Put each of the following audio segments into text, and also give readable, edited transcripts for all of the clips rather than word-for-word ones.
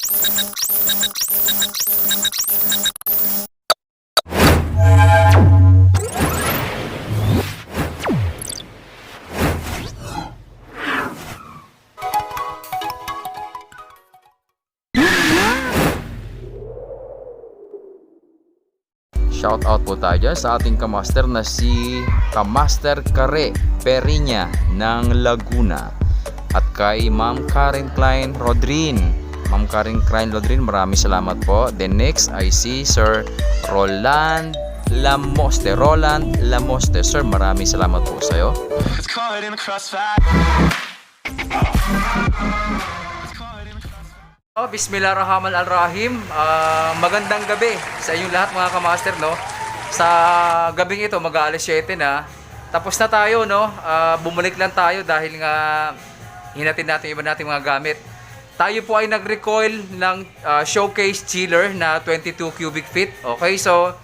Shout out po tayo dyan sa ating kamaster na si Kamaster Kare Perinya ng Laguna. At kay Ma'am Karen Klein Rodrin. Ma'am Karen Klein Rodrin, maraming salamat po. Then next ay si Sir Roland Lamoste. Sir, maraming salamat po sa iyo. Bismillahirrahmanirrahim. Magandang gabi sa inyong lahat mga kamaster, no. Sa gabing ito, mag-aalas 7 na. Tapos na tayo, no. Bumalik lang tayo dahil nga hinatin natin iba nating mga gamit. Tayo po ay nag-recoil ng showcase chiller na 22 cubic feet. Okay, so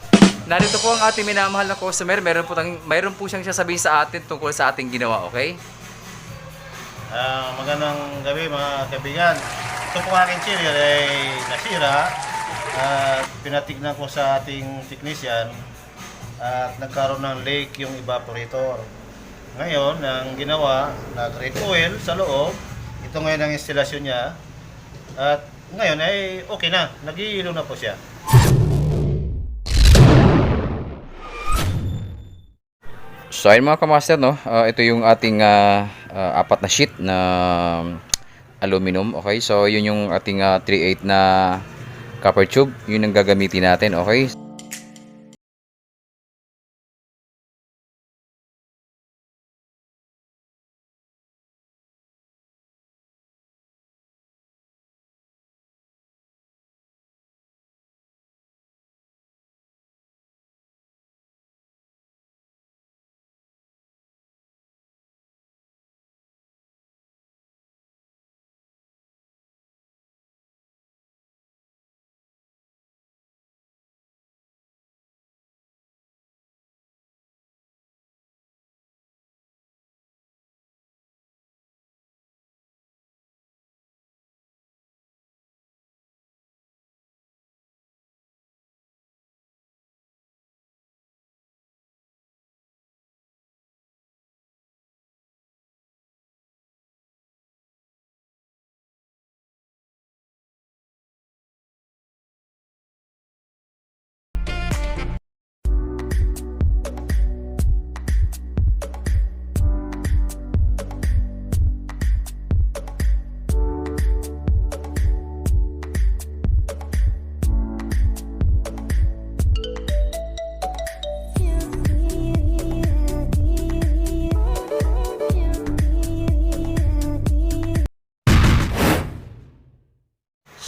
narito po ang ating minamahal na customer. Mayroon po siyang sasabihin sa atin tungkol sa ating ginawa, okay? Magandang gabi mga kaibigan. Ito po aking chiller ay nasira at pinatignan ko sa ating technician at nagkaroon ng leak yung evaporator. Ngayon, ang ginawa, nag-recoil sa loob. Ito ngayon ang instalasyon niya at ngayon ay okay na, nag-iilo na po siya. So ayun mga kamaster, no, ito yung ating apat na sheet na aluminum. Okay, so yun yung ating 3/8 na copper tube, yun ang gagamitin natin. Okay,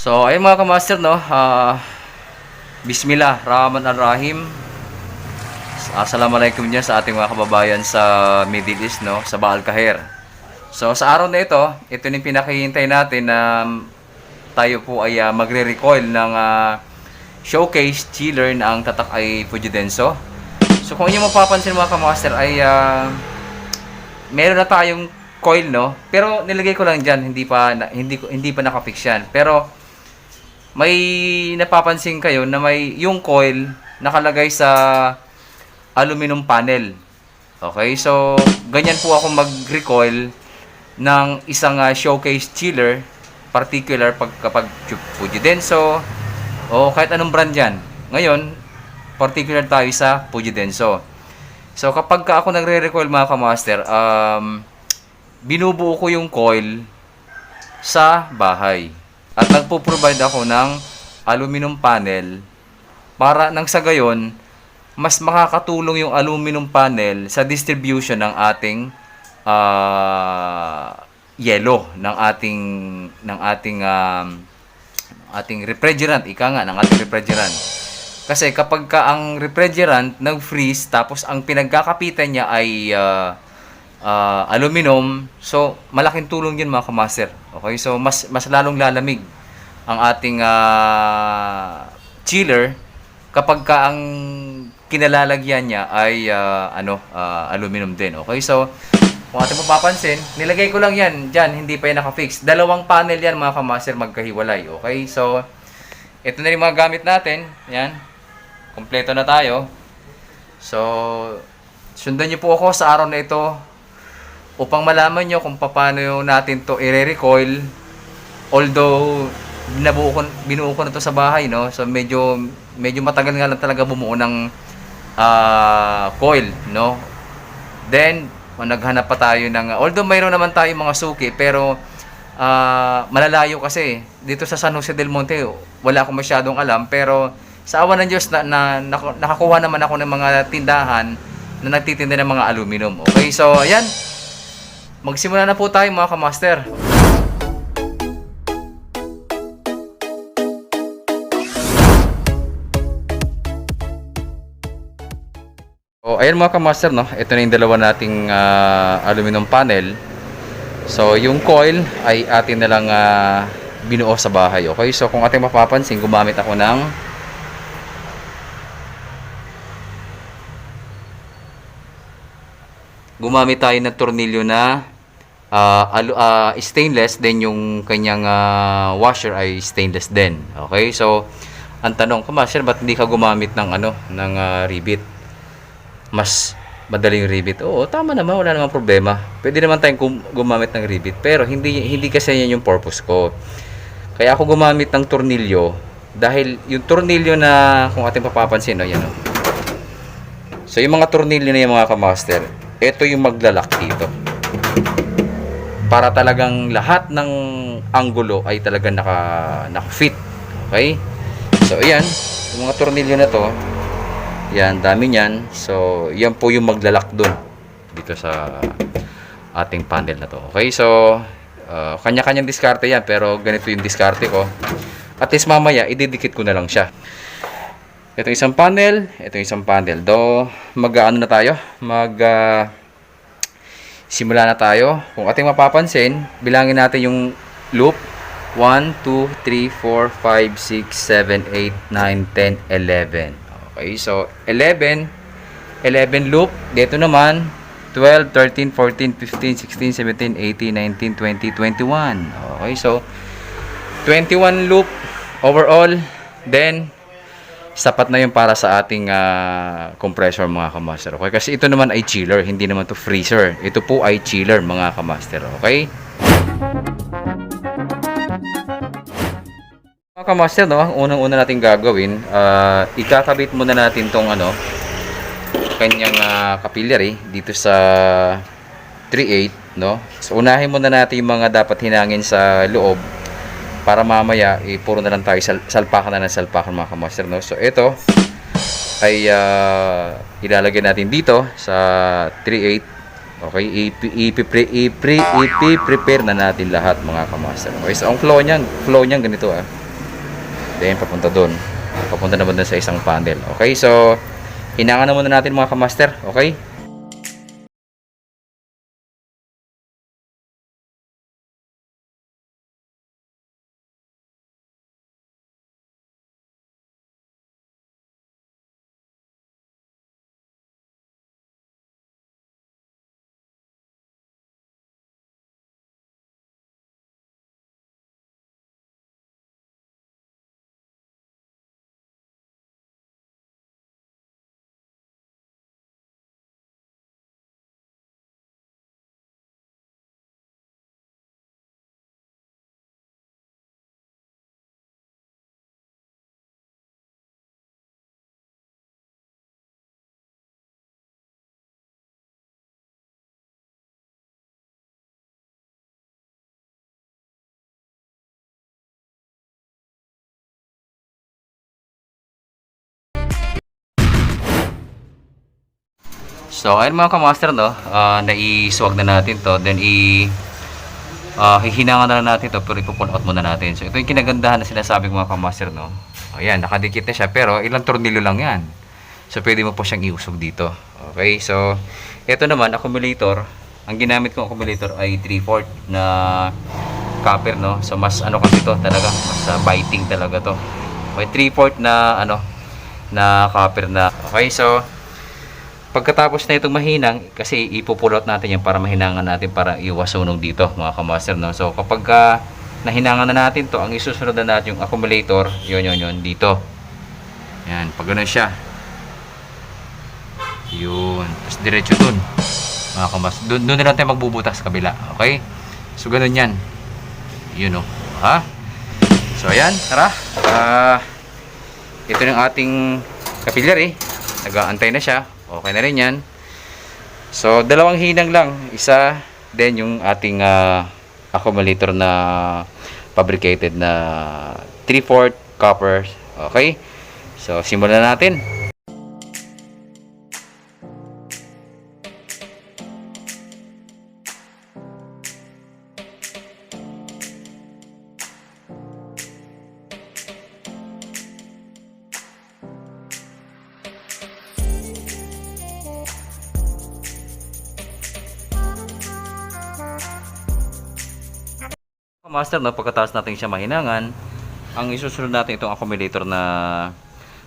so ayun mga kamaster, no, Bismillahirrahmanirrahim. Assalamualaikum dyan sa ating mga kababayan sa Middle East, no, sa Baal Kahir. So sa araw na ito yung pinakihintay natin na tayo po ay magre-recoil ng showcase chiller na ang tatak ay Fujidenso. So kung inyo mapapansin mga kamaster ay meron na tayong coil, no, pero nilagay ko lang dyan, hindi pa nakafix yan. Pero may napapansin kayo na may yung coil nakalagay sa aluminum panel. Okay, so ganyan po ako mag-recoil ng isang showcase chiller, particular kapag Fujidenso o kahit anong brand yan. Ngayon, particular tayo sa Fujidenso. So kapag ako nagre-recoil mga kamaster, binubuo ko yung coil sa bahay. At nagpo-provide ako ng aluminum panel para nang sa gayon, mas makakatulong yung aluminum panel sa distribution ng ating yelo, ng ating refrigerant, ika nga, ng ating refrigerant. Kasi kapag ang refrigerant nag-freeze tapos ang pinagkakapitan niya ay aluminum, so malaking tulong yun mga kamaster. Okay, so mas lalong lalamig ang ating chiller kapag ka ang kinalalagyan niya ay aluminum din. Okay, so kung ating mapapansin, nilagay ko lang yan dyan, hindi pa yan nakafix. Dalawang panel yan mga kamaster, magkahiwalay. Okay, so ito na yung mga gamit natin. Yan, kompleto na tayo. So sundan nyo po ako sa araw na ito upang malaman nyo kung paano natin to i-recoil. Although binuo ko na to sa bahay, no? So medyo matagal nga lang talaga bumuo ng coil, no? Then naghanap pa tayo ng although mayroon naman tayo mga suki, pero malalayo kasi dito sa San Jose del Monte. Wala akong masyadong alam, pero sa awa ng Diyos nakakuha naman ako ng mga tindahan na nagtitinda ng mga aluminum. Okay, so ayan, magsimula na po tayo mga kamaster. So ayan mga kamaster, no, ito na yung dalawa nating aluminum panel. So yung coil ay atin na lang binuo sa bahay. Okay, so kung ating mapapansin, gumamit tayo ng tornilyo na stainless, then yung kanyang washer ay stainless din. Okay, so ang tanong, kamaster, ba't hindi ka gumamit ng rivet? Mas madali yung rivet. Oo, tama naman, wala namang problema. Pwede naman tayong gumamit ng rivet, pero hindi kasi yan yung purpose ko. Kaya ako gumamit ng tornilyo dahil yung tornilyo na kung ating papapansin, no, yan, no? So yung mga tornilyo na yung mga kamaster, ito yung maglalak dito. Para talagang lahat ng anggulo ay talagang naka-fit. Okay? So ayan, yung mga tornilyo na to, yan, dami niyan. So, yan po yung maglalak dun dito sa ating panel na to. Okay, so kanya-kanyang diskarte yan, pero ganito yung diskarte ko. At least mamaya, ididikit ko na lang siya. Ito isang panel, ito isang panel. Mag-ano na tayo? Simula na tayo. Kung ating mapapansin, bilangin natin yung loop. 1, 2, 3, 4, 5, 6, 7, 8, 9, 10, 11. Okay, so 11 loop. Dito naman 12, 13, 14, 15, 16, 17, 18, 19, 20, 21. Okay, so 21 loop overall. Then sapat na yun para sa ating compressor mga kamaster. Okay, kasi ito naman ay chiller, hindi naman to freezer. Ito po ay chiller mga kamaster. Okay, mga kamaster, no, unang-una natin gagawin, ikakabit muna natin tong kanyang capillary dito sa 3/8, no. So unahin muna natin yung mga dapat hinangin sa loob para mamaya puro na lang tayo salpakan mga kamaster, no. So ito ay ilalagay natin dito sa 3/8. Okay, i-prepare na natin lahat mga kamaster. Okay, so ang flow niyan ganito then papunta doon. Papunta naman doon sa isang panel. Okay, so hinangan na muna natin mga kamaster. Okay? So, ayun mga kamaster, no, naiswag na natin to. Then, hihinangan na lang natin to, pero ipo-pull out muna natin. So, ito yung kinagandahan na sinasabi ko mga kamaster, no. Ayan, nakadikit na siya, pero ilang tornilyo lang yan. So, pwede mo po siyang iusog dito. Okay, so, ito naman, accumulator. Ang ginamit kong accumulator ay 3/4 na copper, no. So, mas kasi to talaga, mas biting talaga to. May 3/4 na, na copper na. Okay, so, pagkatapos na itong mahinang, kasi ipupulot natin yan para mahinangan natin para iwas sunog dito mga kamaster, no? So kapag nahinangan na natin to, ang isusunod na natin yung accumulator, yun dito. Yan, pag ganun siya. Yun, tapos diretso dun mga kamaster. Doon na lang tayo magbubutas sa kabila, okay? So ganun yan. Yun, no? Ha? So ayan, tara. Ito yung ating capillary. Nag-aantay na siya. Okay na rin yan. So, dalawang hinang lang. Isa, then yung ating accumulator na fabricated na 3/4 copper. Okay? So, simulan natin. Master, no, pagkatapos natin siya mahinangan, ang isusunod natin itong accumulator na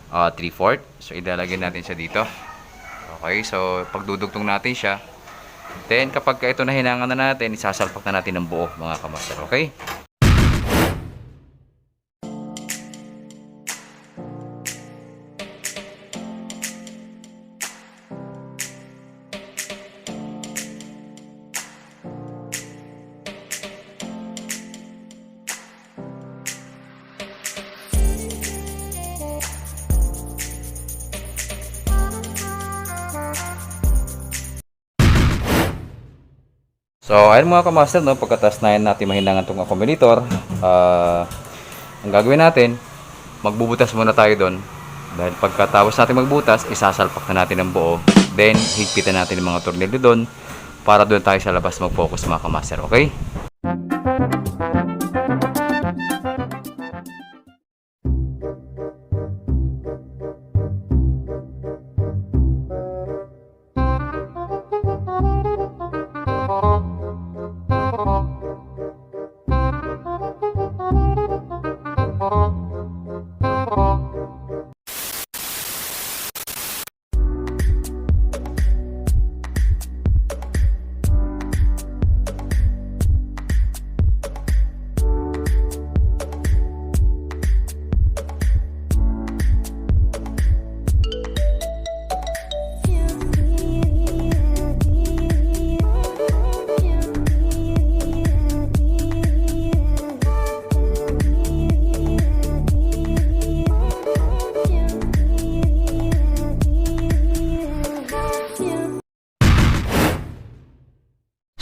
3/4. So ilalagay natin siya dito. Okay, so pagdudugtong natin siya, then kapag ito nahinangan na natin, isasalpak na natin ng buo mga kamaster. Okay? So, ayun mga kamaster, no, pagkatapos na natin mahinangan itong accumulator, ang gagawin natin, magbubutas muna tayo doon. Dahil pagkatapos natin magbutas, isasalpak na natin ang buo. Then, higpitan natin yung mga tornilyo doon para doon tayo sa labas mag-focus mga kamaster, okay?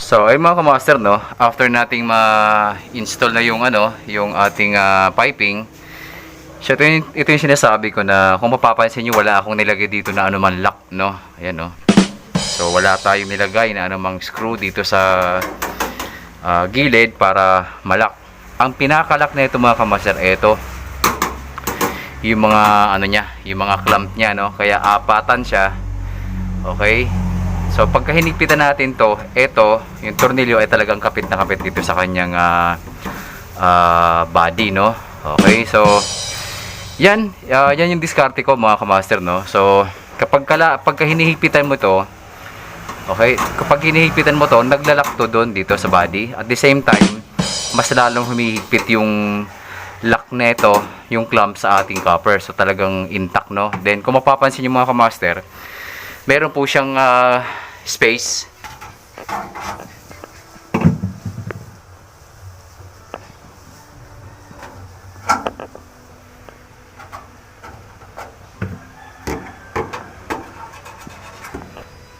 So, ay mga kamaster, no, after nating ma-install na yung yung ating piping, so ito yung sinasabi ko na kung mapapansin niyo, wala akong nilagay dito na anuman lock, no. Ayan, no. So, wala tayong nilagay na anumang screw dito sa gilid para malak. Ang pinaka-lock na ito mga kamaster, ito yung mga yung mga clamp niya, no. Kaya apatan siya. Okay? So pagka hinigpitan natin to, ito, yung tornilyo ay talagang kapit na kapit dito sa kanyang body, no? Okay, so yan yung diskarte ko mga kamaster, no? So pagka hinihigpitan mo to, okay, kapag hinihigpitan mo to, naglalak to doon dito sa body. At the same time, mas lalong humihigpit yung lock na ito, yung clamp sa ating copper. So talagang intact, no? Then kung mapapansin yung mga kamaster, meron po siyang space.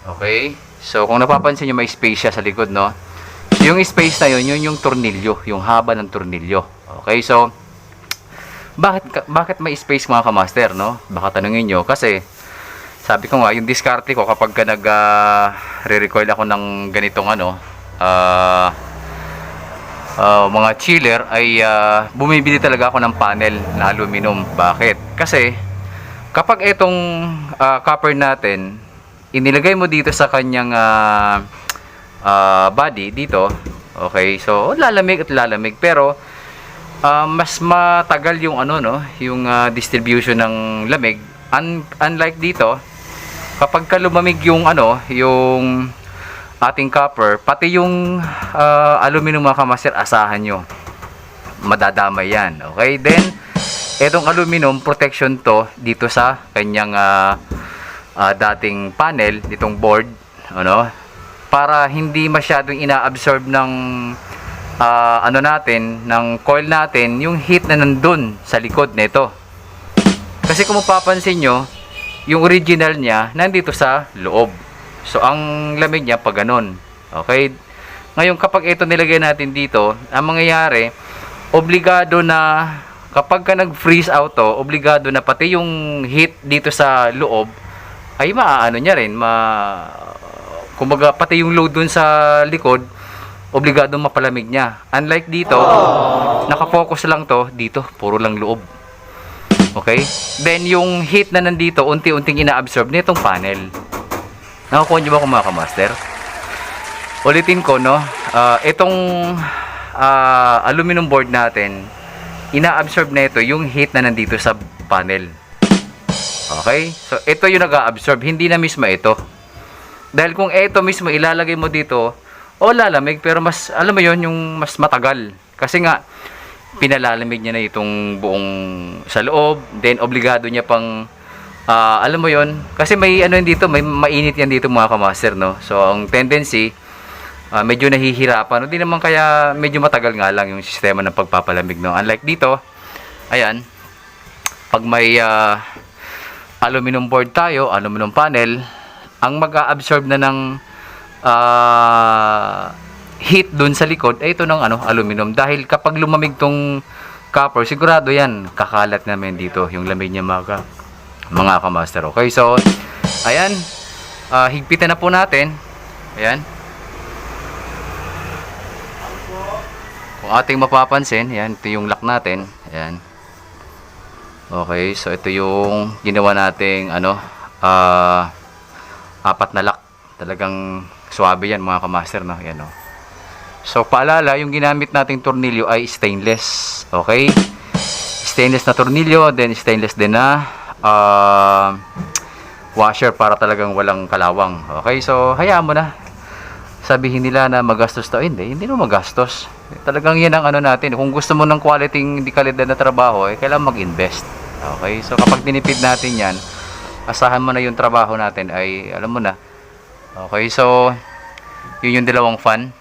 Okay? So, kung napapansin nyo, may space siya sa likod, no? Yung space na yun, yun yung tornilyo, yung haba ng tornilyo. Okay? So, bakit may space mga kamaster, no? Baka tanungin nyo, kasi sabi ko nga, yung diskarte ko kapag re-recoil ako ng ganitong mga chiller ay bumibili talaga ako ng panel na aluminum. Bakit? Kasi kapag itong copper natin inilagay mo dito sa kanyang body dito, okay, so lalamig at lalamig, pero mas matagal yung yung distribution ng lamig. Unlike dito, kapag ka lumamig yung ano, yung ating copper, pati yung aluminum mga kamaster, asahan nyo, madadamay yan. Okay, then etong aluminum protection to dito sa kanyang dating panel, ditong board, ano, para hindi masyadong inaabsorb ng ano natin, ng coil natin, yung heat na nandun sa likod nito. Kasi kung mapapansin nyo, yung original niya nandito sa loob. So ang lamig niya pag ganun. Okay? Ngayon kapag ito nilagay natin dito, ang mangyayari, obligado na kapag ka nag-freeze out to, obligado na pati yung heat dito sa loob ay maaano niya rin, kumbaga pati yung load dun sa likod, obligado mapalamig niya. Unlike dito, nakafocus lang to dito, puro lang loob. Okay? Then yung heat na nandito, unti-unting ina-absorb nitong panel. Nakukuha niyo ba kung mga kamaster? Ulitin ko, no? Itong aluminum board natin, ina-absorb na ito yung heat na nandito sa panel. Okay? So, ito yung nag-a-absorb, hindi na mismo ito. Dahil kung ito mismo ilalagay mo dito, lalamig, pero mas, alam mo yon, yung mas matagal. Kasi nga, pinalalamig niya na itong buong sa loob, then obligado niya pang, alam mo yon, kasi may ano dito, may mainit yan dito mga kamaster, no? So, ang tendency, medyo nahihirapan. Hindi naman kaya medyo matagal nga lang yung sistema ng pagpapalamig, no? Unlike dito, ayan, pag may aluminum board tayo, aluminum panel, ang mag-a-absorb na ng heat dun sa likod ay ito ng ano, aluminum. Dahil kapag lumamig tong copper, sigurado yan, kakalat namin dito yung lamig niya mga kamaster. Okay, so ayan, higpitan na po natin. Ayan, kung ating mapapansin, yan, ito yung lock natin. Ayan. Okay, so ito yung ginawa nating ano, apat na lock. Talagang swabe yan mga kamaster, no? Yan, no? So paalala, yung ginamit nating tornilyo ay stainless. Okay, stainless na tornilyo, then stainless din na washer para talagang walang kalawang. Okay, so hayaan mo na. Sabihin nila na magastos to, hindi naman magastos. Talagang yan ang ano natin. Kung gusto mo ng quality, hindi kalidad na trabaho, kailangan mag-invest. Okay, so kapag dinipid natin yan, asahan mo na yung trabaho natin ay, alam mo na. Okay, so yun yung dalawang fan.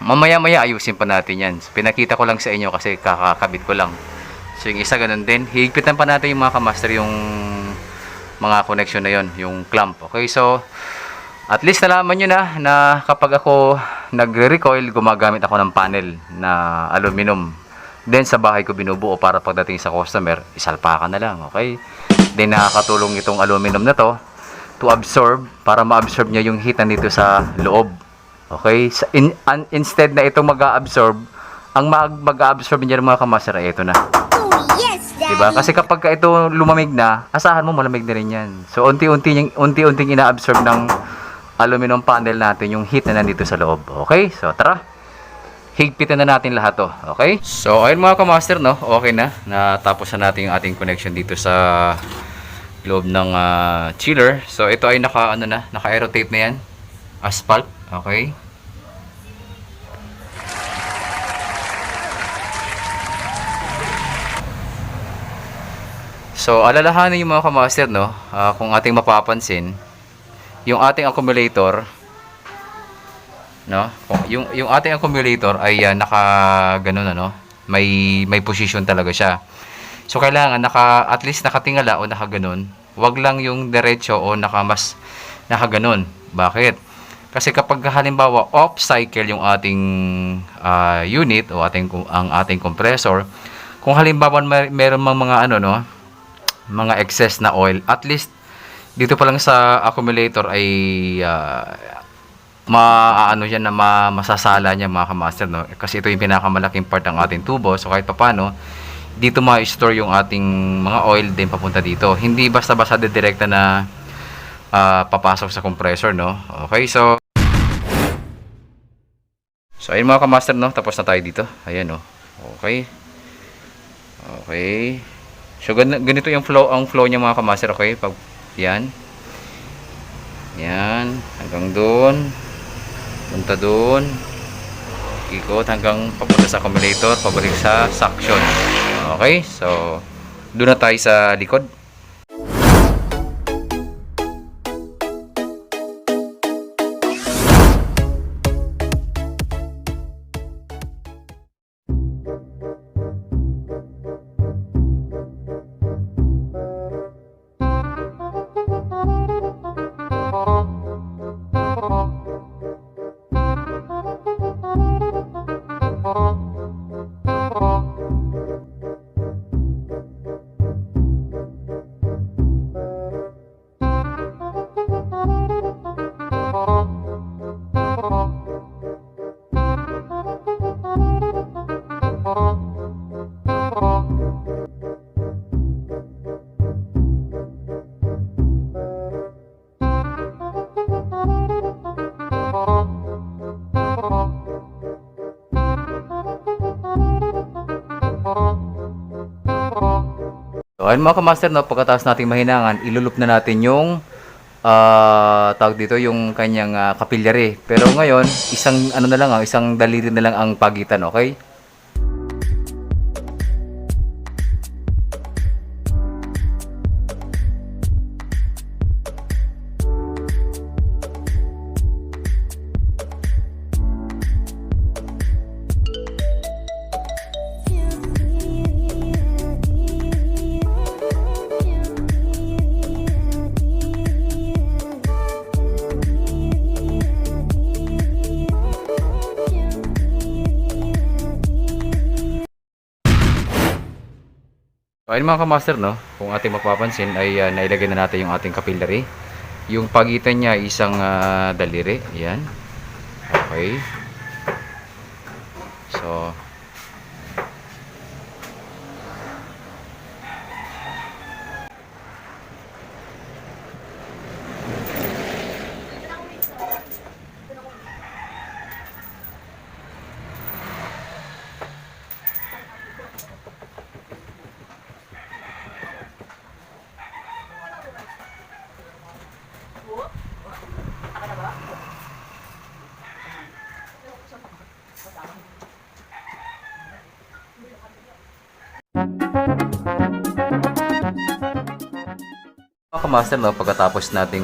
Mamaya-maya ayusin pa natin yan. So, pinakita ko lang sa inyo kasi kakakabit ko lang. So yung isa ganun din. Higpitan pa natin yung mga kamaster, yung mga connection na yon, yung clamp. Okay, so at least nalaman nyo na kapag ako nagre-recoil, gumagamit ako ng panel na aluminum. Then sa bahay ko binubuo para pagdating sa customer, isalpakan na lang. Okay, then nakakatulong itong aluminum na to to absorb, para ma-absorb niya yung heat nandito sa loob. Okay, instead na itong mag-a-absorb, ang mag-a-absorb niya ng mga kamaster ay ito na. Diba? Kasi kapag ito lumamig na, asahan mo malamig na rin yan. So unti-unting ina-absorb ng aluminum panel natin yung heat na nandito sa loob. Okay, so tara, higpitan na natin lahat to. Okay, so ayun mga kamaster, no, okay na, natapos na natin yung ating connection dito sa loob ng chiller. So ito ay naka-aerotape na yan, asphalt. Okay, so alalahanin yung mga kamaster, no, kung ating mapapansin, yung ating accumulator, no, yung ating accumulator ay naka ganun, ano, may position talaga siya. So kailangan at least nakatingala o nakaganon. Wag lang yung diretso o nakaganon. Bakit? Kasi kapag halimbawa off cycle yung ating unit o ang ating compressor, kung halimbawa meron mga mga excess na oil, at least dito pa lang sa accumulator ay masasala niya mga kamaster, no? Kasi ito yung pinakamalaking part ng ating tubo. So kahit paano, dito ma-store yung ating mga oil din papunta dito. Hindi basta-basta direkta na papasok sa compressor, no? Okay, so ayun mga kamaster, no? Tapos na tayo dito. Ayan, no? Okay. Okay. So ganito yung flow niya mga kamaster, okay? Pag yan. Yan, hanggang doon. Punta doon. Ikot hanggang papunta sa accumulator, pabalik sa suction. Okay, so doon na tayo sa likod. So, ayun mga kamaster, no, pagkatapos nating mahinangan, ilulup na natin yung tawag dito, yung kanyang kapillary. Pero ngayon, isang ano na lang, isang daliri na lang ang pagitan, okay? So, ayun mga kamaster, no, kung ating mapapansin ay nailagay na natin yung ating capillary. Yung pagitan niya isang daliri, yan. Okay. So, mga kamaster, no, pagkatapos nating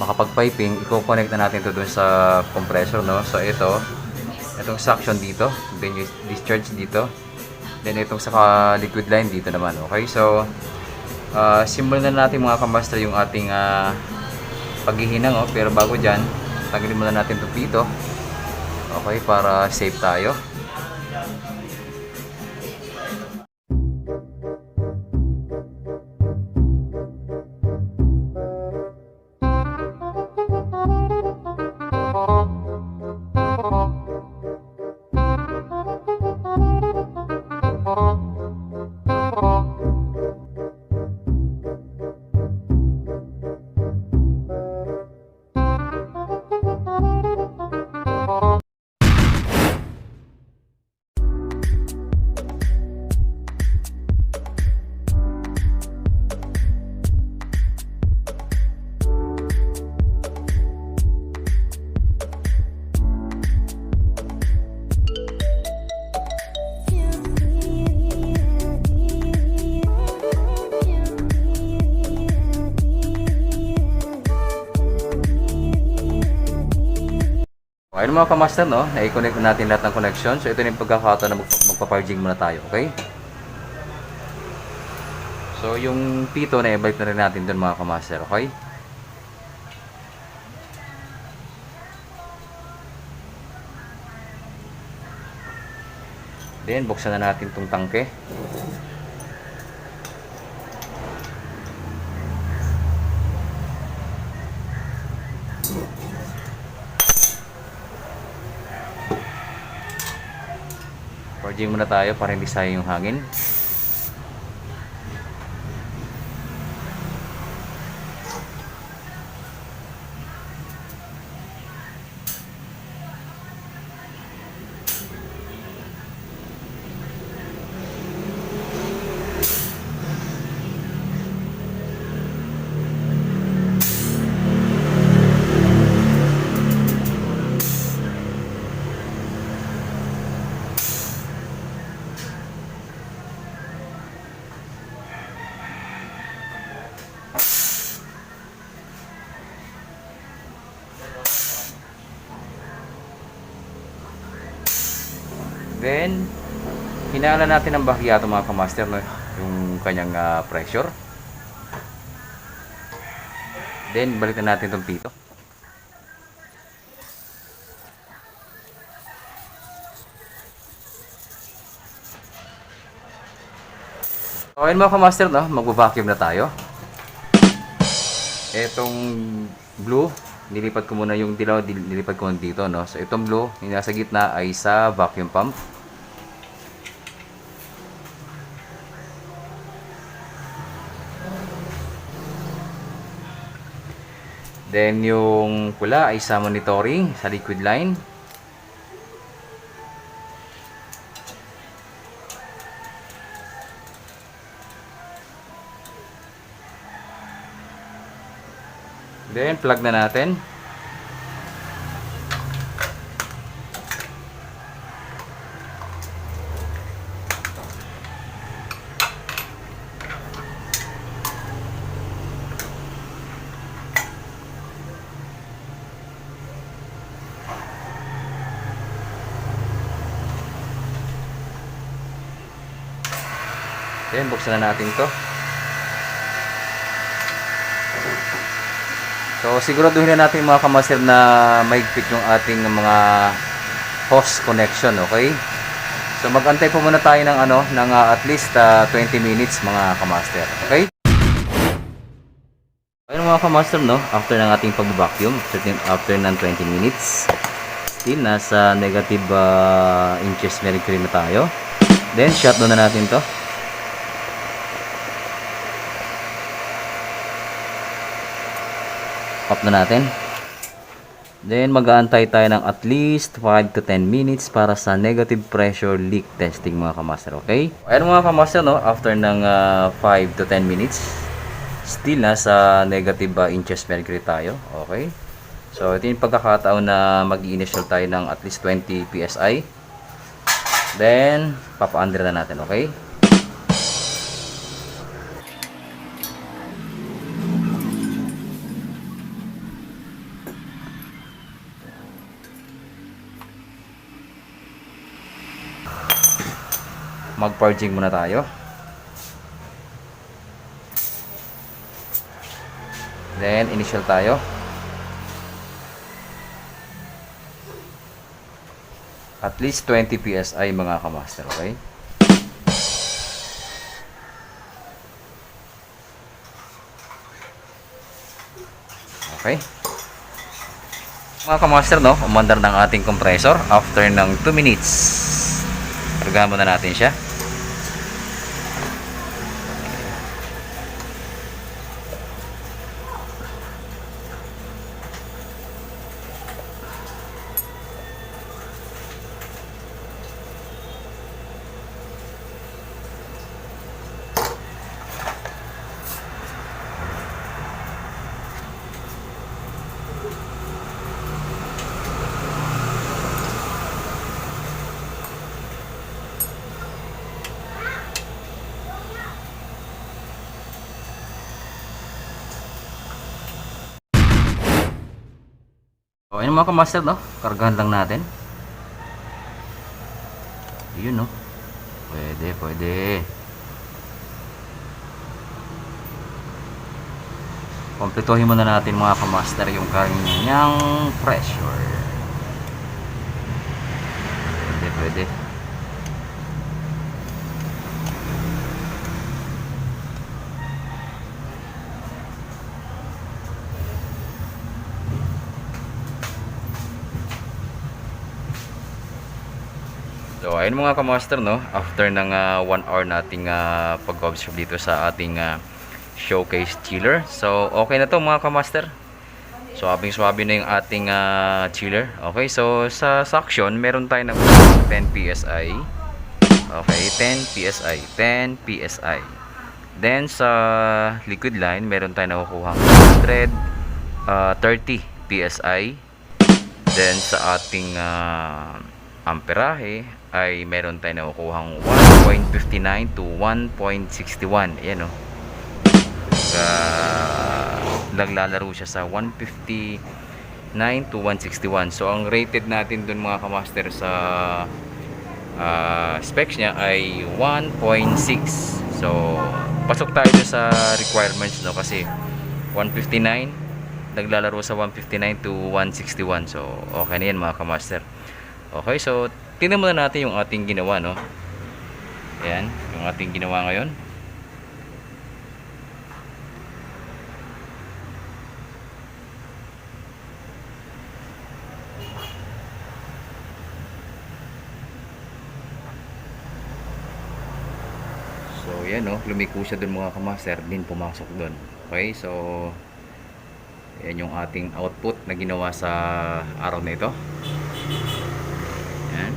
makapag-piping, i-connect na natin ito dun sa compressor, no. So itong suction dito, then yung discharge dito, then itong sa liquid line dito naman. Okay, so simulan na natin mga kamaster yung ating paghihinang, pero bago dyan, tanggalin muna natin itong pito, okay, para safe tayo. Ayun mga kamaster, no, na-connect na natin lahat ng connection. So ito na yung pagkakataon na magpa-charging muna tayo, okay? So yung pito na i-balik na rin natin doon mga kamaster, okay? Then buksan na natin itong tangke. Charging muna tayo para hindi sayang yung hangin. Then, hinala natin ang bahyato mga kamaster, no? Yung kanyang pressure. Then, balikan natin itong pito. So, ayun mga kamaster, no? Magbabacuum na tayo. Etong blue, nilipat ko muna yung dilaw, nilipat ko dito, no? So, itong blue, yung nasa gitna ay sa vacuum pump. Then, yung pula ay sa monitoring, sa liquid line. Then, plug na natin. Then, buksan na natin to. So, siguraduhin na natin mga kamaster na mahigpit yung ating mga hose connection, okay? So, mag-antay po muna tayo ng at least 20 minutes mga kamaster, okay? Ayun mga kamaster, no? After ng ating pag-vacuum, after ng 20 minutes, still nasa negative inches mercury na tayo. Then, shutdown na natin to. Off na natin. Then mag-aantay tayo ng at least 5 to 10 minutes para sa negative pressure leak testing mga kamaster, okay? Ayun mga kamaster, no, after ng 5 to 10 minutes, still nasa negative inches mercury tayo, okay? So ito yung pagkakataon na mag-i-initial tayo ng at least 20 psi. Then papa-under na natin, okay? Mag-purging muna tayo. Then initial tayo. At least 20 psi mga kamaster, okay? Okay. Mga kamaster, no, umandar ng ating compressor after ng 2 minutes. Kargahan muna natin siya. So, ayun mga kamaster, no? Kargahan lang natin. Yun, no? Pwede, pwede. Kompletuhin muna natin mga kamaster yung kanyang pressure. Pwede, pwede. So ayun mga kamaster, no, after ng 1 hour nating pag-observe dito sa ating showcase chiller. So okay na to mga kamaster. Swabing-swabe na yung ating chiller. Okay, so sa suction meron tayo ng 10 psi. Okay, 10 psi, 10 psi. Then sa liquid line meron tayo nakukuha 130 psi. Then sa ating amperahe ay meron tayo nakukuhang 1.59 to 1.61. Ayan, o. Naglalaro siya sa 159 to 161. So ang rated natin dun mga kamaster sa specs niya ay 1.6. So pasok tayo dun sa requirements, no, kasi 159 naglalaro sa 159 to 161. So okay na yan mga kamaster. Okay, so tingnan muna natin yung ating ginawa, no. Ayan, yung ating ginawa ngayon. So yan, no, lumiko siya dun mga kamaster, din pumasok dun. Okay, so yan yung ating output na ginawa sa araw na ito. Yan.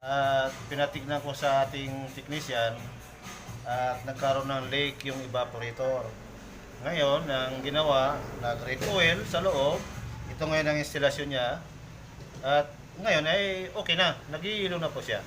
At pinatignan ko sa ating technician at nagkaroon ng leak yung evaporator. Ngayon, ang ginawa, nag-recoil sa loob. Ito ngayon ang instalasyon niya. At ngayon ay okay na, nag-iilo na po siya.